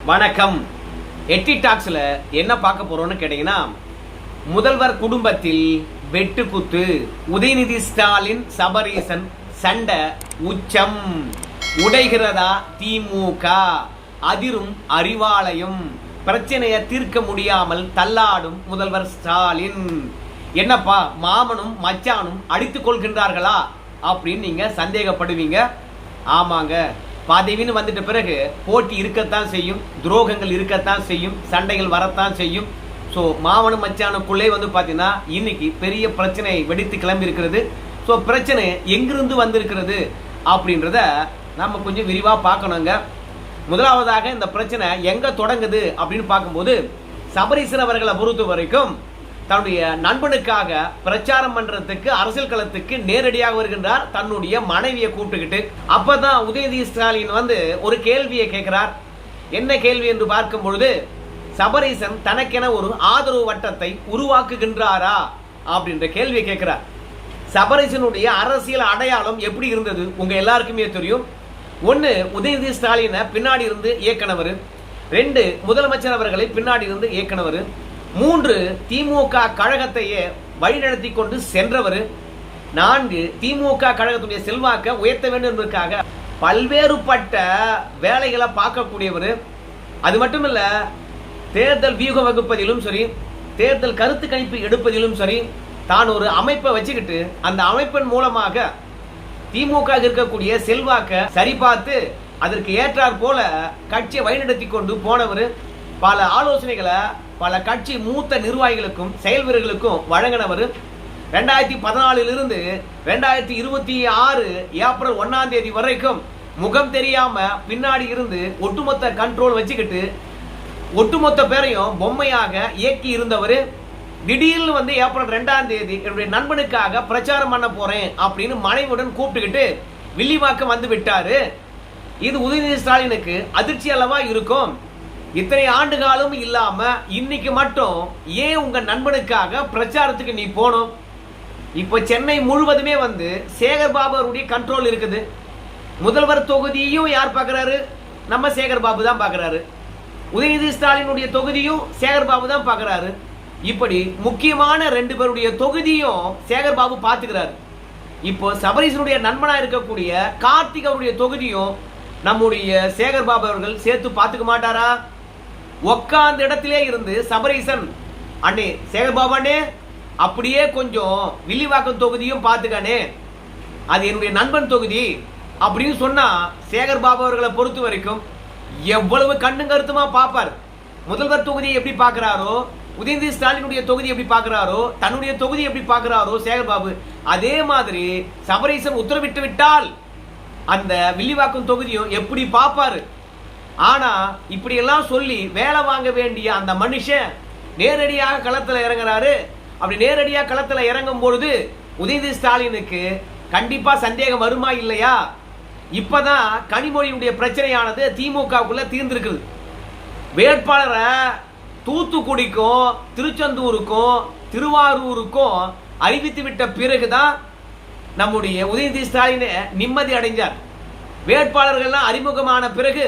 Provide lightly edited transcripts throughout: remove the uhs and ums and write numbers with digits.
வணக்கம். எட்டி டாக்ஸ்ல என்ன பார்க்க போறோம்னு கேட்டீங்கன்னா, முதல்வர் குடும்பத்தில் வெட்டுக்குத்து, உதயநிதி ஸ்டாலின் சபரீசன் சண்டை உச்சம், உடைகிறதா திமுக, அதிரும் அறிவாலயம், பிரச்சனையை தீர்க்க முடியாமல் தள்ளாடும் முதல்வர் ஸ்டாலின். என்னப்பா மாமனும் மச்சானும் அடித்துக் கொள்கின்றார்களா அப்படின்னு நீங்க சந்தேகப்படுவீங்க. ஆமாங்க, பதவின்னு வந்துட்ட பிறகு போட்டி இருக்கத்தான் செய்யும், துரோகங்கள் இருக்கத்தான் செய்யும், சண்டைகள் வரத்தான் செய்யும். ஸோ மாமனும் மச்சானுக்குள்ளே பார்த்தீங்கன்னா இன்னைக்கு பெரிய பிரச்சனை வெடித்து கிளம்பி இருக்கிறது. ஸோ பிரச்சனை எங்கிருந்து வந்திருக்கிறது அப்படின்றத நம்ம கொஞ்சம் விரிவாக பார்க்கணுங்க. முதலாவதாக இந்த பிரச்சனை எங்க தொடங்குது அப்படின்னு பார்க்கும்போது, சபரீசன் அவர்களை பொறுத்த வரைக்கும் தன்னுடைய நண்பனுக்காக பிரச்சாரம் பண்றதுக்கு அரசியல் களத்துக்கு நேரடியாக வருகின்றார், தன்னுடைய மனைவியை கூப்பிட்டுக்கிட்டு. அப்பதான் உதயநிதி ஸ்டாலின் ஒரு கேள்வியை கேட்கிறார். என்ன கேள்வி என்று பார்க்கும் பொழுது, சபரீசன் தனக்கென ஒரு ஆதரவு வட்டத்தை உருவாக்குகின்றாரா அப்படின்ற கேள்வியை கேட்கிறார். சபரீசனுடைய அரசியல் அடையாளம் எப்படி இருந்தது உங்க எல்லாருக்குமே தெரியும். ஒன்னு, உதயநிதி ஸ்டாலினை பின்னாடி இருந்து இயக்குனவர். 2, முதலமைச்சர் அவர்களை பின்னாடி இருந்து இயக்குனவர். 3, திமுக கழகத்தையே வழிநடத்தி கொண்டு சென்றவர். 4, திமுக கழகத்துடைய செல்வாக்க உயர்த்த வேண்டும் என்பதற்காக பல்வேறுபட்ட வேலைகளை பார்க்கக்கூடியவர். அது மட்டுமல்ல, தேர்தல் வியூகம் வகுப்பதிலும் சரி, தேர்தல் கருத்து கணிப்பு எடுப்பதிலும் சரி, தான் ஒரு அமைப்பை வச்சுக்கிட்டு அந்த அமைப்பின் மூலமாக திமுக இருக்கக்கூடிய செல்வாக்க சரி பார்த்து அதற்கு ஏற்றார் போல கட்சியை வழிநடத்தி கொண்டு போனவர். பல ஆலோசனைகளை பல கட்சி மூத்த நிர்வாகிகளுக்கும் செயல் வீரர்களுக்கும் வழங்கினவர். 2014 இருந்து 2026 ஏப்ரல் 1 வரைக்கும் முகம் தெரியாம பின்னாடி இருந்து ஒட்டுமொத்த கண்ட்ரோல் வச்சுக்கிட்டு ஒட்டுமொத்த பேரையும் பொம்மையாக இயக்கி இருந்தவர். திடீர்னு ஏப்ரல் 2 என்னுடைய நண்பனுக்காக பிரச்சாரம் பண்ண போறேன் அப்படின்னு மனைவியுடன் கூப்பிட்டுக்கிட்டு வில்லிவாக்கம் வந்து விட்டாரு. இது உதயநிதி ஸ்டாலினுக்கு அதிர்ச்சி அல்லவா இருக்கும். இத்தனை ஆண்டு காலம் இல்லாம இன்னைக்கு மட்டும் ஏன் உங்க நண்பனுக்காக பிரச்சாரத்துக்கு நீ போனோம்? இப்ப சென்னை முழுவதுமே சேகர் பாபு அவருடைய கண்ட்ரோல் இருக்குது. முதல்வர் தொகுதியும் யார் பாக்குறாரு? நம்ம சேகர் பாபு தான் பாக்குறாரு. உதயநிதி ஸ்டாலினுடைய தொகுதியும் சேகர் பாபு தான் பாக்குறாரு. இப்படி முக்கியமான 2 பேருடைய தொகுதியும் சேகர் பாபு பாத்துக்கிறாரு. இப்போ சபரீசனுடைய நண்பனா இருக்கக்கூடிய கார்த்திக் அவருடைய தொகுதியும் நம்முடைய சேகர் பாபு அவர்கள் சேர்த்து பாத்துக்க மாட்டாரா? உக்காந்த இடத்திலே இருந்து சபரீசன், அண்ணே சேகர் பாபு அண்ணே, அப்படியே கொஞ்சம் வில்லிவாக்கம் தொகுதியும் பாத்துக்கானே, அது என்னுடைய நண்பன் தொகுதி அப்படின்னு சொன்னா சேகர் பாபு அவர்களை பொறுத்த வரைக்கும் எவ்வளவு கண்ணும் கருத்துமா பார்ப்பார். முதல்வர் தொகுதியை எப்படி பார்க்கிறாரோ, உதயநிதி ஸ்டாலினுடைய தொகுதி எப்படி பார்க்கிறாரோ, தன்னுடைய தொகுதி எப்படி பார்க்கிறாரோ சேகர் பாபு, அதே மாதிரி சபரீசன் உத்தரவிட்டு விட்டால் அந்த வில்லிவாக்கம் தொகுதியும் எப்படி பார்ப்பாரு. ஆனா இப்படி எல்லாம் சொல்லி வேலை வாங்க வேண்டிய அந்த மனுஷன் நேரடியாக களத்துல இறங்குறாரு. அப்படி நேரடியாக களத்துல இறங்கும் பொழுது உதயநிதி ஸ்டாலினுக்கு கண்டிப்பா சந்தேகம் வருமா இல்லையா? இப்பதான் கனிமொழியுடைய பிரச்சனையானது திமுகவுக்குள்ள தீர்ந்திருக்குது. வேட்பாளரை தூத்துக்குடிக்கும் திருச்செந்தூருக்கும் திருவாரூருக்கும் அறிவித்து விட்ட பிறகுதான் நம்முடைய உதயநிதி ஸ்டாலின் நிம்மதி அடைஞ்சார். வேட்பாளர்கள்லாம் அறிமுகமான பிறகு,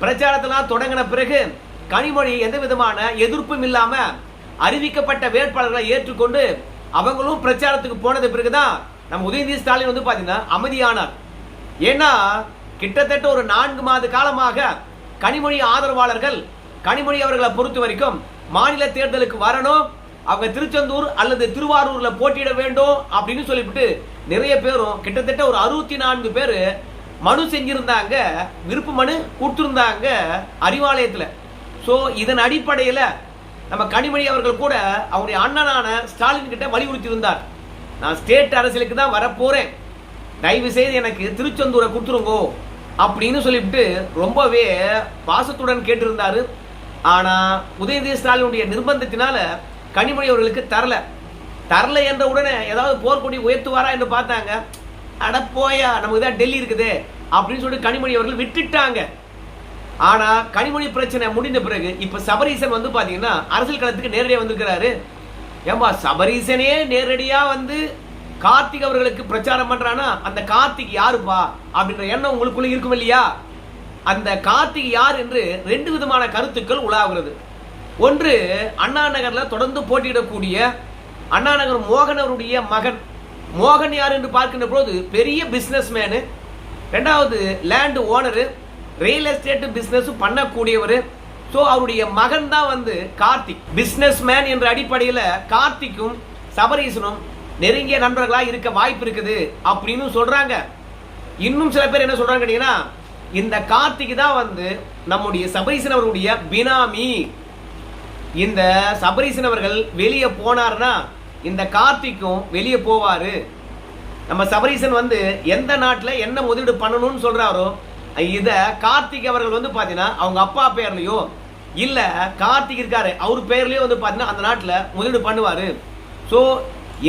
பிரச்சாரத்தெல்லாம் தொடங்கின பிறகு, கனிமொழி எந்த விதமான எதிர்ப்பும் இல்லாம அறிவிக்கப்பட்ட வேட்பாளர்களை ஏற்றுக்கொண்டு அவங்களும் பிரச்சாரத்துக்கு போனது பிறகுதான் நம்ம உதயநிதி ஸ்டாலின் பாத்தீங்கன்னா அமைதியானார். ஏன்னா கிட்டத்தட்ட ஒரு 4 மாத காலமாக கனிமொழி ஆதரவாளர்கள் கனிமொழி அவர்களை பொறுத்த வரைக்கும் மாநில தேர்தலுக்கு வரணும், அவங்க திருச்செந்தூர் அல்லது திருவாரூர்ல போட்டியிட வேண்டும் அப்படின்னு சொல்லிவிட்டு நிறைய பேரும் கிட்டத்தட்ட ஒரு 64 பேர் மனு செஞ்சிருந்தாங்க, விருப்ப மனு கொடுத்திருந்தாங்க அறிவாலயத்தில். ஸோ இதன் அடிப்படையில் நம்ம கனிமொழி அவர்கள் கூட அவருடைய அண்ணனான ஸ்டாலின் கிட்ட வலியுறுத்தி இருந்தார், நான் ஸ்டேட் அரசியலுக்கு தான் வரப்போறேன், தயவு செய்து எனக்கு திருச்செந்தூரை கொடுத்துருங்கோ அப்படின்னு சொல்லிவிட்டு ரொம்பவே பாசத்துடன் கேட்டிருந்தாரு. ஆனா உதயநிதி ஸ்டாலினுடைய நிர்பந்தத்தினால கனிமொழி அவர்களுக்கு தரல என்ற உடனே ஏதாவது போர்க்கொடி உயர்த்துவாரா என்று பார்த்தாங்க. அட போயா, நமக்கு தான் டெல்லி இருக்குது அப்படின்னு சொல்லிட்டு கனிமொழி அவர்கள் விட்டுட்டாங்க. ஆனா கனிமொழி பிரச்சனை முடிந்த பிறகு இப்ப சபரீசன் பாத்தீங்கன்னா அரசியல் களத்துக்கு நேரடியா வந்திருக்கிறாரு. ஏம்பா, சபரீசனே நேரடியா கார்த்திக் அவர்களுக்கு பிரச்சாரம் பண்றானா அந்த கார்த்திக் யாருப்பா அப்படின்ற எண்ணம் உங்களுக்குள்ள இருக்கும் இல்லையா? அந்த கார்த்திக் யார் என்று ரெண்டு விதமான கருத்துக்கள் உலாவுகிறது. ஒன்று, அண்ணா நகர்ல தொடர்ந்து போட்டியிடக்கூடிய அண்ணா நகர் மோகன் அவருடைய மகன். மோகன் யார் என்று பார்க்கின்ற போது பெரிய பிசினஸ் மேனு, ரெண்டாவது land owner, real estate business பண்ணக்கூடியவர். ஸோ அவருடைய மகன் தான் கார்த்திக். பிசினஸ் மேன் என்ற அடிப்படையில் கார்த்திக்கும் சபரீசனும் நெருங்கிய நண்பர்களா இருக்க வாய்ப்பு இருக்குது அப்படின்னு சொல்றாங்க. இன்னும் சில பேர் என்ன சொல்றாங்க கேட்டீங்கன்னா, இந்த கார்த்திக் தான் நம்முடைய சபரீசன் அவருடைய பினாமி. இந்த சபரீசன் அவர்கள் வெளியே போனார்னா இந்த கார்த்திக்கும் வெளியே போவாரு. நம்ம சபரீசன் எந்த நாட்டில் என்ன முதலீடு பண்ணணும்னு சொல்றாரோ இத கார்த்திக் அவர்கள் பாத்தீங்கன்னா அவங்க அப்பா பேர்லயோ இல்ல கார்த்திக் இருக்காரு அவர் பேர்லயோ பாத்தீங்கன்னா அந்த நாட்டில் முதலீடு பண்ணுவாரு. ஸோ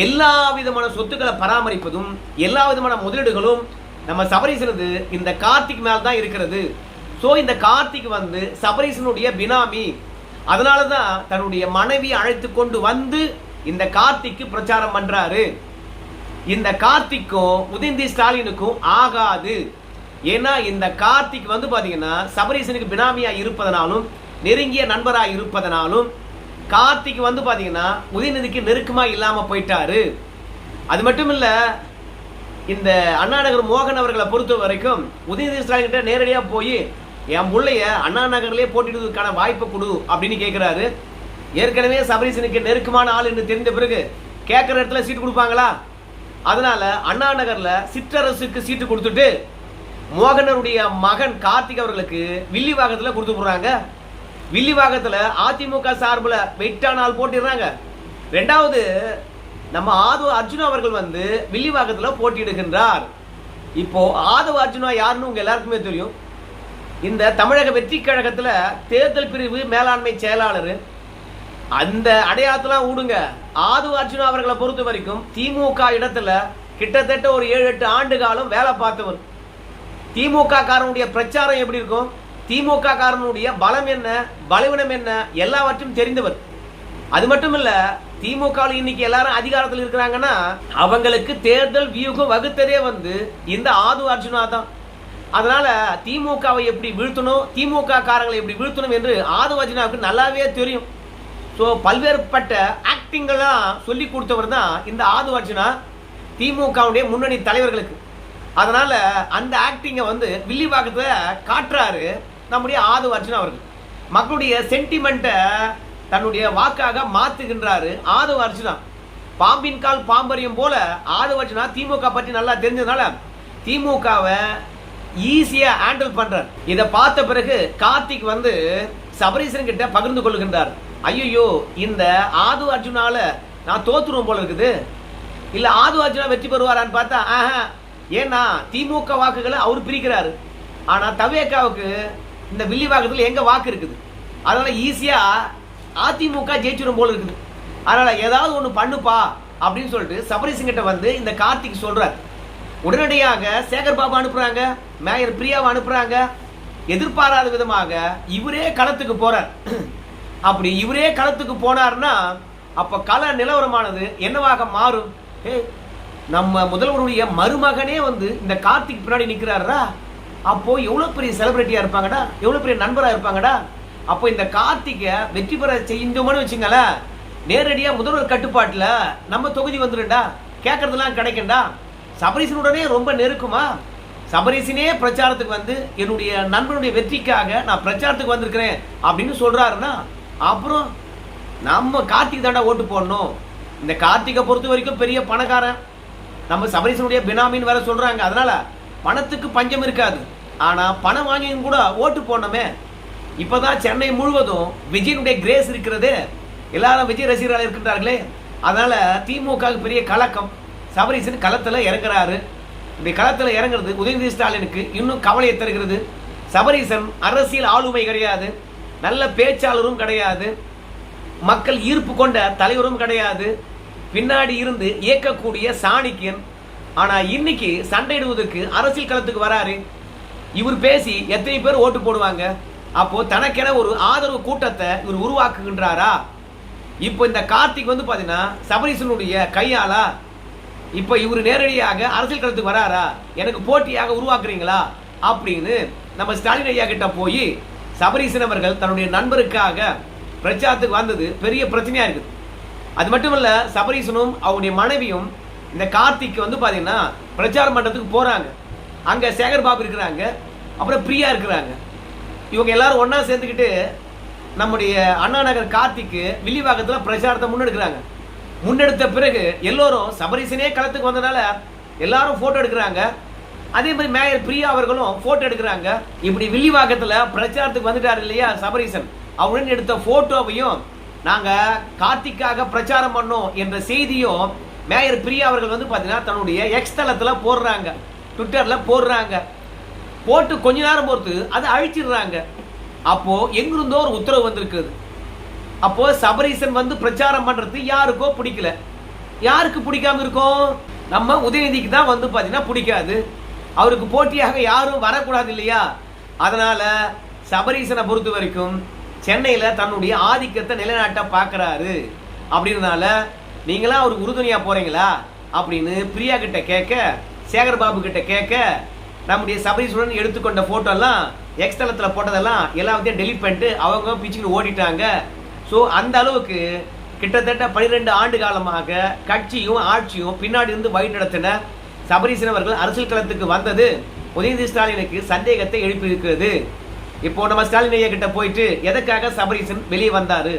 எல்லா விதமான சொத்துக்களை பராமரிப்பதும் எல்லா விதமான முதலீடுகளும் நம்ம சபரீசனது இந்த கார்த்திக் மேல தான் இருக்கிறது. ஸோ இந்த கார்த்திக் சபரீசனுடைய பினாமி. அதனாலதான் தன்னுடைய மனைவி அழைத்து கொண்டு இந்த கார்த்திக்கு பிரச்சாரம் பண்றாரு. இந்த கார்த்திக்கும் உதயநிதி ஸ்டாலினுக்கும் ஆகாது. ஏன்னா இந்த கார்த்திக் பாத்தீங்கன்னா சபரீசனுக்கு பினாமியா இருப்பதனாலும் நெருங்கிய நண்பரா இருப்பதனாலும் கார்த்திக் பாத்தீங்கன்னா உதயநிதிக்கு நெருக்கமா இல்லாம போயிட்டாரு. அது மட்டும் இல்ல, இந்த அண்ணா நகர் மோகன் அவர்களை பொறுத்த வரைக்கும் உதயநிதி ஸ்டாலின் கிட்ட நேரடியா போய் என் பிள்ளைய அண்ணா நகர்லயே போட்டிடுவதற்கான வாய்ப்பு கொடு அப்படின்னு கேட்கிறாரு. ஏற்கனவே சபரீசனுக்கு நெருக்கமான ஆள் என்று தெரிந்த பிறகு கேட்கிற இடத்துல சீட்டு கொடுப்பாங்களா? அதனால அண்ணா நகர்ல சிற்றரசுக்கு சீட்டு கொடுத்துட்டு மோகனருடைய மகன் கார்த்திக் அவர்களுக்கு வில்லிவாக்கத்துல கொடுத்து போடுறாங்க. வில்லிவாக்கத்துல அதிமுக சார்பில் வெயிட்டான ஆள் போட்டிடுறாங்க. ரெண்டாவது, நம்ம ஆதவ அர்ஜுனா அவர்கள் வில்லிவாக்கத்துல போட்டியிடுகின்றார். இப்போ ஆதவ அர்ஜுனா யாருன்னு உங்க எல்லாருக்குமே தெரியும். இந்த தமிழக வெற்றி கழகத்துல தேர்தல் பிரிவு மேலாண்மை செயலாளர். அந்த அடையாளத்தெல்லாம் ஊடுங்க. ஆதவ அர்ஜுனா அவர்களை பொறுத்த வரைக்கும் திமுக இடத்துல கிட்டத்தட்ட ஒரு 7-8 ஆண்டு காலம் வேலை பார்த்தவர். திமுக காரனுடைய பிரச்சாரம் எப்படி இருக்கும், திமுக காரனுடைய பலம் என்ன பலவீனம் என்ன எல்லாவற்றையும் தெரிந்தவர். அது மட்டும் இல்ல, திமுக இன்னைக்கு எல்லாரும் அதிகாரத்தில் இருக்கிறாங்கன்னா அவங்களுக்கு தேர்தல் வியூகம் வகுத்ததே இந்த ஆதவ அர்ஜுனா தான். அதனால திமுகவை எப்படி வீழ்த்தணும், திமுக காரங்களை எப்படி வீழ்த்தணும் என்று ஆதவ அர்ஜுனாவுக்கு நல்லாவே தெரியும். ஸோ பல்வேறுபட்ட ஆக்டிங்கெல்லாம் சொல்லி கொடுத்தவர் தான் இந்த ஆதவ அர்ஜுனா திமுகவுடைய முன்னணி தலைவர்களுக்கு. அதனால அந்த ஆக்டிங்கை வில்லிவாக்கத்துல காட்டுறாரு நம்முடைய ஆதவ அர்ஜுனா அவர்கள். மக்களுடைய சென்டிமெண்ட்டை தன்னுடைய வாக்காக மாத்துகின்றாரு ஆதவ அர்ஜுனா. பாம்பின் கால் பாம்பரியம் போல ஆதவ அர்ஜுனா திமுக பற்றி நல்லா தெரிஞ்சதுனால திமுகவை ஈஸியா ஹேண்டில் பண்றார். இதை பார்த்த பிறகு கார்த்திக் சபரீசன் கிட்ட பகிர்ந்து கொள்கின்றார். ஐயோ, இந்த ஆதவ அர்ஜுனால நான் தோத்துருவோம் போல இருக்குது. இல்ல ஆதவ அர்ஜுனா வெற்றி பெறுவாரான்னு பார்த்தா ஏன்னா திமுக வாக்குகளை அவர் பிரிக்கிறாரு. ஆனா தவேகாவுக்கு இந்த வில்லிவாக்கத்தில் எங்க வாக்கு இருக்குது. அதனால ஈஸியா அதிமுக ஜெயிச்சிடும் போல இருக்குது. அதனால ஏதாவது ஒண்ணு பண்ணுப்பா அப்படின்னு சொல்லிட்டு சபரீசன் கிட்ட இந்த கார்த்திக் சொல்றார். உடனடியாக சேகர் பாபு அனுப்புறாங்க, மேயர் பிரியாவை அனுப்புறாங்க. எதிர்பாராத விதமாக இவரே களத்துக்கு போறார். அப்படி இவரே களத்துக்கு போனார்னா அப்ப கள நிலவரமானது என்னவாக மாறும்? நம்ம முதல்வருடைய மருமகனே இந்த கார்த்திக் பின்னாடி நிக்கிறாரா, அப்போ எவ்வளவு பெரிய செலிபிரிட்டியா இருப்பாங்கடா, எவ்வளவு பெரிய நண்பரா இருப்பாங்கடா. அப்போ இந்த கார்த்திக வெற்றி பெற செஞ்சோம்னு வச்சுங்கள, நேரடியா முதல்வர் கட்டுப்பாட்டுல நம்ம தொகுதி வந்துருண்டா, கேட்கறதெல்லாம் கிடைக்கண்டா. சபரீசனுடனே ரொம்ப நெருக்குமா? சபரீசனே பிரச்சாரத்துக்கு என்னுடைய நண்பனுடைய வெற்றிக்காக நான் பிரச்சாரத்துக்கு வந்திருக்கிறேன் அப்படின்னு சொல்றாருன்னா அப்புறம் நம்ம கார்த்திக் தாண்டா ஓட்டு போடணும். இந்த கார்த்திகை பொறுத்த வரைக்கும் பெரிய பணக்காரன், நம்ம சபரீசனுடைய பினாமின்னு வேற சொல்றாங்க. அதனால பணத்துக்கு பஞ்சம் இருக்காது. ஆனா பணம் வாங்கியும் கூட ஓட்டு போடணுமே. இப்பதான் சென்னை முழுவதும் விஜயனுடைய கிரேஸ் இருக்கிறது. எல்லாரும் விஜய் ரசிகர்கள் இருக்கின்றார்களே. அதனால திமுக பெரிய கலக்கம். சபரீசன் களத்துல இறங்குறாரு. இப்படி களத்துல இறங்குறது உதயநிதி ஸ்டாலினுக்கு இன்னும் கவலையை தருகிறது. சபரீசன் அரசியல் ஆளுமை கிடையாது, நல்ல பேச்சாளரும் கிடையாது, மக்கள் ஈர்ப்பு கொண்ட தலைவரும் கிடையாது, பின்னாடி இருந்து இயக்கக்கூடிய சாணிக்கியன். ஆனா இன்னைக்கு சண்டையிடுவதற்கு அரசியல் களத்துக்கு வராரு. இவர் பேசி எத்தனை பேர் ஓட்டு போடுவாங்க? அப்போ தனக்கென ஒரு ஆதரவு கூட்டத்தை இவர் உருவாக்குகின்றாரா? இப்போ இந்த கார்த்திக் பாத்தீங்கன்னா சபரீசனுடைய கையாளா? இப்போ இவர் நேரடியாக அரசியல் களத்துக்கு வராரா? எனக்கு போட்டியாக உருவாக்குறீங்களா அப்படின்னு நம்ம ஸ்டாலின் ஐயா கிட்ட போய் சபரீசன் அவர்கள் தன்னுடைய நண்பருக்காக பிரச்சாரத்துக்கு வந்தது பெரிய பிரச்சனையா இருக்குது. அது மட்டும் இல்ல, சபரீசனும் அவருடைய மனைவியும் இந்த கார்த்திக் வந்து பாத்தீங்கன்னா பிரச்சாரம் பண்றதுக்கு போறாங்க. அங்க சேகர் பாபு இருக்கிறாங்க, அப்புறம் பிரியா இருக்கிறாங்க. இவங்க எல்லாரும் ஒன்னா சேர்ந்துக்கிட்டு நம்முடைய அண்ணா நகர் கார்த்திக்கு வில்லிவாக்கத்தில் பிரச்சாரத்தை முன்னெடுக்கிறாங்க. முன்னெடுத்த பிறகு எல்லோரும் சபரீசனே களத்துக்கு வந்தனால எல்லாரும் போட்டோ எடுக்கிறாங்க. அதே மாதிரி மேயர் பிரியா அவர்களும் போட்டோ எடுக்கிறாங்க. இப்படி வில்லிவாக்கத்தில் பிரச்சாரத்துக்கு வந்துட்டாரு இல்லையா சபரீசன், அவருடன் எடுத்த போட்டோவையும் நாங்க கார்த்திக்காக பிரச்சாரம் பண்ணோம் என்ற செய்தியும் மேயர் பிரியா அவர்கள் வந்து பாத்தீங்கன்னா தன்னுடைய எக்ஸ் தளத்துல போடுறாங்க, ட்விட்டர்ல போடுறாங்க. போட்டு கொஞ்ச நேரம் பொறுத்து அதை அழிச்சிடுறாங்க. அப்போ எங்கிருந்தோ ஒரு உத்தரவு வந்திருக்குது. அப்போ சபரீசன் வந்து பிரச்சாரம் பண்றது யாருக்கோ பிடிக்கல. யாருக்கு பிடிக்காம இருக்கும்? நம்ம உதயநிதிக்கு தான் வந்து பாத்தீங்கன்னா பிடிக்காது. அவருக்கு போட்டியாக யாரும் வரக்கூடாது இல்லையா? அதனால சபரீசனை பொறுத்த வரைக்கும் சென்னையில தன்னுடைய ஆதிக்கத்தை நிலைநாட்ட பாக்குறாரு. அப்படின்றனால நீங்களா அவருக்கு உறுதுணையா போறீங்களா அப்படின்னு பிரியா கிட்ட கேட்க, சேகர் பாபு கிட்ட கேட்க, நம்முடைய சபரீசனுடன் எடுத்துக்கொண்ட போட்டோ எல்லாம் எக்ஸ் தளத்துல போட்டதெல்லாம் எல்லாத்தையும் டெலிட் பண்ணிட்டு அவங்க பிச்சுக்கிட்டு ஓடிட்டாங்க. ஸோ அந்த அளவுக்கு கிட்டத்தட்ட 12 ஆண்டு காலமாக கட்சியும் ஆட்சியும் பின்னாடி இருந்து வழிநடத்தின சபரீசன் அவர்கள் அரசியல் களத்துக்கு வந்தது உதயநிதி ஸ்டாலினுக்கு சந்தேகத்தை எழுப்பி இருக்கிறது. இப்போ நம்ம ஸ்டாலின் ஐயா கிட்ட போயிட்டு எதற்காக சபரீசன் வெளியே வந்தாரு,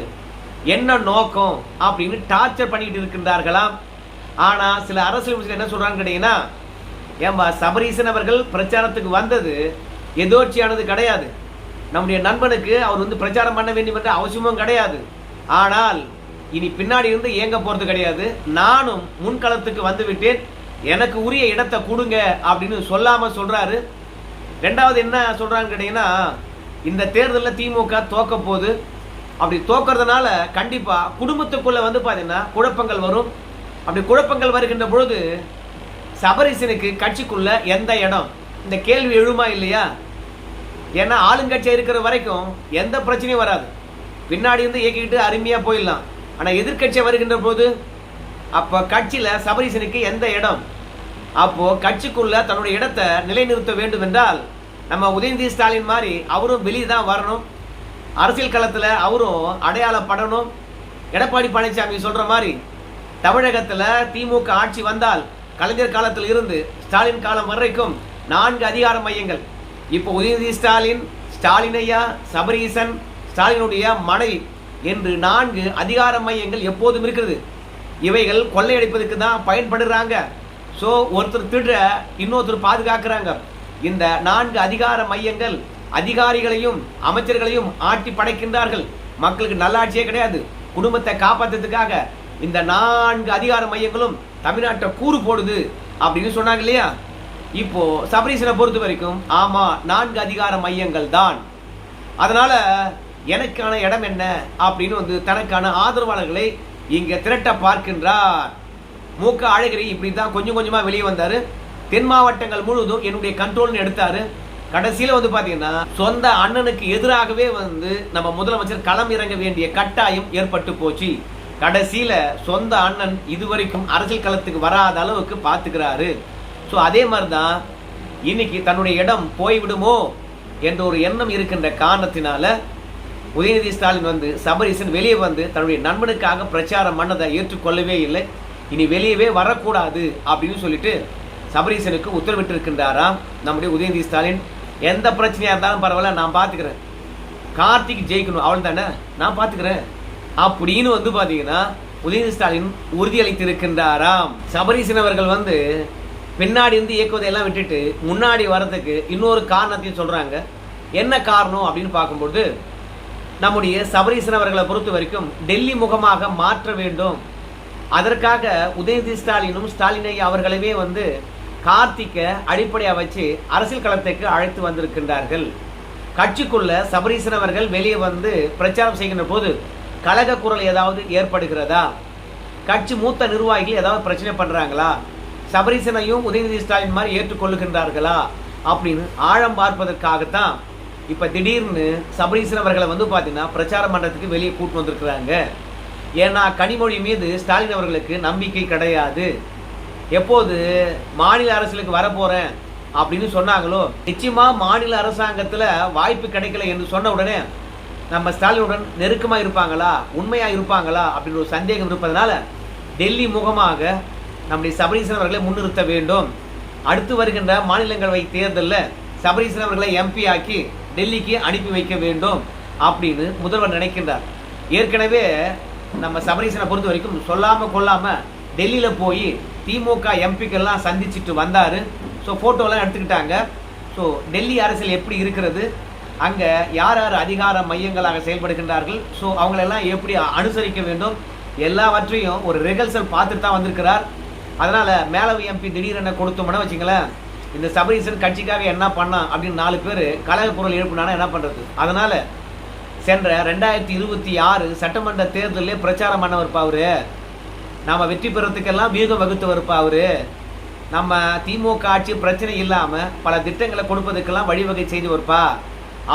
என்ன நோக்கம் அப்படின்னு டார்ச்சர் பண்ணிட்டு இருக்கின்றார்களாம். ஆனா சில அரசியல் என்ன சொல்றாங்க கேட்டீங்கன்னா, ஏம்பா சபரீசன் அவர்கள் பிரச்சாரத்துக்கு வந்தது எதோர்ச்சியானது கிடையாது. நம்முடைய நண்பனுக்கு அவர் வந்து பிரச்சாரம் பண்ண வேண்டும் என்ற அவசியமும் கிடையாது. ஆனால் இனி பின்னாடி இருந்து ஏங்க போறது கிடையாது. நானும் முன்களத்துக்கு வந்து விட்டேன், எனக்கு உரிய இடத்தை கொடுங்க அப்படின்னு சொல்லாம சொல்றாரு. ரெண்டாவது என்ன சொல்றாங்க கேட்டீங்கன்னா, இந்த தேர்தலில் திமுக தோக்க போகுது. அப்படி தோக்கிறதுனால கண்டிப்பா குடும்பத்துக்குள்ள வந்து பாத்தீங்கன்னா குழப்பங்கள் வரும். அப்படி குழப்பங்கள் வருகின்ற பொழுது சபரீசனுக்கு கட்சிக்குள்ள எந்த இடம், இந்த கேள்வி எழுமா இல்லையா? ஏன்னா ஆளுங்கட்சி இருக்கிற வரைக்கும் எந்த பிரச்சனையும் வராது, பின்னாடி இருந்து இயக்கிட்டு அருமையா போயிடலாம். ஆனா எதிர்கட்சி வருகின்ற போது அப்ப கட்சியில சபரீசனுக்கு எந்த இடம்? அப்போ கட்சிக்குள்ள தன்னுடைய இடத்தை நிலைநிறுத்த வேண்டும் என்றால் நம்ம உதயநிதி ஸ்டாலின் மாதிரி அவரும் வெளியே தான் வரணும். அரசியல் களத்துல அவரும் அடையாளப்படணும். எடப்பாடி பழனிசாமி சொல்ற மாதிரி தமிழகத்துல திமுக ஆட்சி வந்தால் கலைஞர் காலத்தில் இருந்து ஸ்டாலின் காலம் வரைக்கும் 4 அதிகார மையங்கள். இப்போ உதயநிதி ஸ்டாலின், ஸ்டாலின் ஐயா, சபரீசன், ஸ்டாலினுடைய மனைவி என்று 4 அதிகார மையங்கள் எப்போதும் இருக்கிறது. இவைகள் கொள்ளையடிப்பதற்கு தான் பயன்படுறாங்க. ஸோ ஒருத்தர் திருட இன்னொருத்தர் பாதுகாக்கிறாங்க. இந்த 4 அதிகார மையங்கள் அதிகாரிகளையும் அமைச்சர்களையும் ஆட்டி படைக்கின்றார்கள். மக்களுக்கு நல்லாட்சியே கிடையாது. குடும்பத்தை காப்பாற்றுறதுக்காக இந்த 4 அதிகார மையங்களும் தமிழ்நாட்டை கூறு போடுது அப்படின்னு சொன்னாங்க இல்லையா? இப்போ சபரீசனை பொறுத்த வரைக்கும் ஆமா 4 அதிகார மையங்கள் தான். அதனால எனக்கான இடம் என்ன அப்படின்னு வந்து தனக்கான ஆதரவாளர்களை இங்க திரட்ட பார்க்கின்றார். மூக்க அழகிரி இப்படி தான் கொஞ்சம் கொஞ்சமா வெளியே வந்தாரு. தென் மாவட்டங்கள் முழுவதும் என்னுடைய கண்ட்ரோல்னு எடுத்தாரு. கடைசியில வந்து பாத்தீங்கன்னா சொந்த அண்ணனுக்கு எதிராகவே வந்து நம்ம முதலமைச்சர் களம் இறங்க வேண்டிய கட்டாயம் ஏற்பட்டு போச்சு. கடைசியில சொந்த அண்ணன் இதுவரைக்கும் அரசியல் களத்துக்கு வராத அளவுக்கு பாத்துக்கிறாரு. ஸோ அதே மாதிரிதான் இன்னைக்கு தன்னுடைய இடம் போய்விடுமோ என்ற ஒரு எண்ணம் இருக்கின்ற காரணத்தினால உதயநிதி ஸ்டாலின் வந்து சபரீசன் வெளியே வந்து தன்னுடைய நண்பனுக்காக பிரச்சாரம் பண்ணதை ஏற்றுக்கொள்ளவே இல்லை. இனி வெளியவே வரக்கூடாது அப்படின்னு சொல்லிட்டு சபரீசனுக்கு உத்தரவிட்டு இருக்கின்றாராம் நம்முடைய உதயநிதி ஸ்டாலின். எந்த பிரச்சனையா இருந்தாலும் பரவாயில்ல, நான் பாத்துக்கிறேன், கார்த்திக் ஜெயிக்கணும் அவள் தானே, நான் பாத்துக்கிறேன் அப்படின்னு வந்து பாத்தீங்கன்னா உதயநிதி ஸ்டாலின் உறுதியளித்து இருக்கின்றாராம். சபரீசன் அவர்கள் வந்து பின்னாடி இருந்து இயக்குவதையெல்லாம் விட்டுட்டு முன்னாடி வர்றதுக்கு இன்னொரு காரணத்தையும் சொல்றாங்க. என்ன காரணம் அப்படின்னு பார்க்கும்போது நம்முடைய சபரீசன் அவர்களை பொறுத்த வரைக்கும் டெல்லி முகமாக மாற்ற வேண்டும். அதற்காக உதயநிதி ஸ்டாலினும் ஸ்டாலினை அவர்களவே வந்து கார்த்திக்க அடிப்படையா வச்சு அரசியல் களத்துக்கு அழைத்து வந்திருக்கின்றார்கள். கட்சிக்குள்ள சபரீசன் அவர்கள் வெளியே வந்து பிரச்சாரம் செய்கின்ற போது கழக குரல் ஏதாவது ஏற்படுகிறதா, கட்சி மூத்த நிர்வாகிகள் ஏதாவது பிரச்சனை பண்றாங்களா, சபரீசனையும் உதயநிதி ஸ்டாலின் மாதிரி ஏற்றுக்கொள்ளுகின்றார்களா அப்படின்னு ஆழம் பார்ப்பதற்காகத்தான் இப்ப திடீர்னு சபரீசன் அவர்களை வந்து பாத்தீங்கன்னா பிரச்சாரம் பண்றதுக்கு வெளியே கூட்டு வந்திருக்கிறாங்க. ஏன்னா கனிமொழி மீது ஸ்டாலின் அவர்களுக்கு நம்பிக்கை கிடையாது. எப்போது மாநில அரசியலுக்கு வரப்போறேன், அப்படின்னு சொன்னாங்களோ, நிச்சயமா மாநில அரசாங்கத்துல வாய்ப்பு கிடைக்கல என்று சொன்ன உடனே நம்ம ஸ்டாலினுடன் நெருக்கமா இருப்பாங்களா, உண்மையா இருப்பாங்களா அப்படின்னு ஒரு சந்தேகம் இருப்பதனால டெல்லி முகமாக நம்முடைய சபரீசன் அவர்களை முன்னிறுத்த வேண்டும். அடுத்து வருகின்ற மாநிலங்களவை தேர்தலில் சபரீசன் அவர்களை எம்பி ஆக்கி டெல்லிக்கு அனுப்பி வைக்க வேண்டும் அப்படின்னு முதல்வர் நினைக்கின்றார். ஏற்கனவே நம்ம சபரீசனை பொறுத்த வரைக்கும் சொல்லாம கொள்ளாம டெல்லியில போய் திமுக எம்பிக்கெல்லாம் சந்திச்சுட்டு வந்தாரு. ஸோ போட்டோலாம் எடுத்துக்கிட்டாங்க. ஸோ டெல்லி அரசியல் எப்படி இருக்கிறது, அங்க யார் யார் அதிகார மையங்களாக செயல்படுகின்றார்கள், ஸோ அவங்களெல்லாம் எப்படி அனுசரிக்க வேண்டும், எல்லாவற்றையும் ஒரு ரிகல்சல் பார்த்துட்டு தான் வந்திருக்கிறார். அதனால மேலவை எம்பி திடீரென கொடுத்தோம்னா வச்சுங்களேன், இந்த சபரீசன் கட்சிக்காக என்ன பண்ணா அப்படின்னு 4 பேர் கலக குரல் எழுப்பினானா என்ன பண்றது. அதனால சென்ற 2026 சட்டமன்ற தேர்தலே பிரச்சாரம் பண்ண வருப்பா அவரு, நாம வெற்றி பெறத்துக்கெல்லாம் வியூகம் வகுத்து வருப்பா அவரு, நம்ம திமுக ஆட்சி பிரச்சனை இல்லாம பல திட்டங்களை கொடுப்பதற்கெல்லாம் வழிவகை செய்து வருப்பா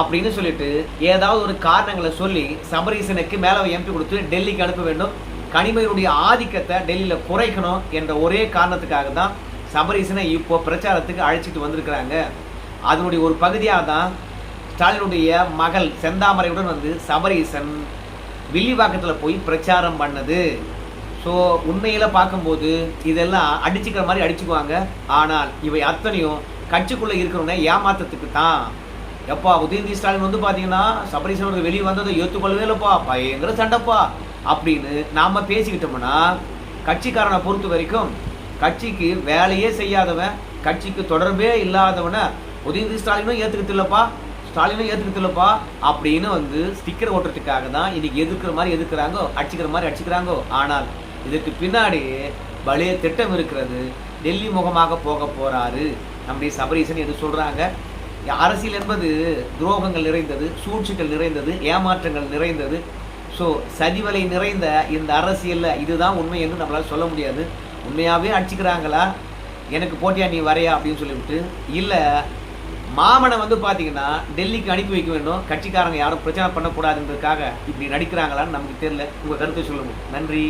அப்படின்னு சொல்லிட்டு ஏதாவது ஒரு காரணங்களை சொல்லி சபரீசனுக்கு மேலவை எம்பி கொடுத்து டெல்லிக்கு அனுப்ப வேண்டும். கனிமொழியுடைய ஆதிக்கத்தை டெல்லியில குறைக்கணும் என்ற ஒரே காரணத்துக்காக தான் சபரீசனை இப்போ பிரச்சாரத்துக்கு அழைச்சிட்டு வந்திருக்கிறாங்க. அதனுடைய ஒரு பகுதியாக தான் ஸ்டாலினுடைய மகள் செந்தாமரையுடன் வந்து சபரீசன் வில்லிவாக்கத்தில் போய் பிரச்சாரம் பண்ணது. ஸோ உண்மையில் பார்க்கும்போது இதெல்லாம் அடிச்சுக்கிற மாதிரி அடிச்சுக்குவாங்க. ஆனால் இவை அத்தனையும் கட்சிக்குள்ளே இருக்கிறவங்க ஏமாத்தத்துக்கு தான். எப்பா உதயநிதி ஸ்டாலின் வந்து பார்த்தீங்கன்னா சபரீசன் வெளியே வந்ததை ஏற்றுக்கொள்ளவே இல்லைப்பா, பயங்கர சண்டைப்பா அப்படின்னு நாம பேசிக்கிட்டோம்னா, கட்சிக்காரனை பொறுத்த வரைக்கும் கட்சிக்கு வேலையே செய்யாதவன், கட்சிக்கு தொடர்பே இல்லாதவனை உதயநிதி ஸ்டாலினும் ஏற்றுக்கத்தில்லப்பா, ஸ்டாலினும் ஏற்றுக்கத்தில்லப்பா அப்படின்னு வந்து ஸ்டிக்கர் ஓட்டுறதுக்காக தான் இன்னைக்கு எதிர்க்கிற மாதிரி எதிர்க்கிறாங்கோ, அடிச்சுக்கிற மாதிரி அடிச்சுக்கிறாங்கோ. ஆனால் இதற்கு பின்னாடி பழைய திட்டம் இருக்கிறது. டெல்லி முகமாக போக போறாரு நம்முடைய சபரீசன் என்று சொல்றாங்க. அரசியல் என்பது துரோகங்கள் நிறைந்தது, சூழ்ச்சிகள் நிறைந்தது, ஏமாற்றங்கள் நிறைந்தது. ஸோ சதிவலை நிறைந்த இந்த அரசியலில் இதுதான் உண்மை என்று நம்மளால் சொல்ல முடியாது. உண்மையாகவே அடிச்சுக்கிறாங்களா, எனக்கு போட்டியா நீ வரையா அப்படின்னு சொல்லிவிட்டு, இல்லை மாமனை வந்து பார்த்தீங்கன்னா டெல்லிக்கு அனுப்பி வைக்க வேண்டும், கட்சிக்காரங்க யாரும் பிரச்சனை பண்ணக்கூடாதுன்றதுக்காக இப்படி நடிக்கிறாங்களான்னு நமக்கு தெரியல. உங்கள் கருத்தை சொல்லுங்கள். நன்றி.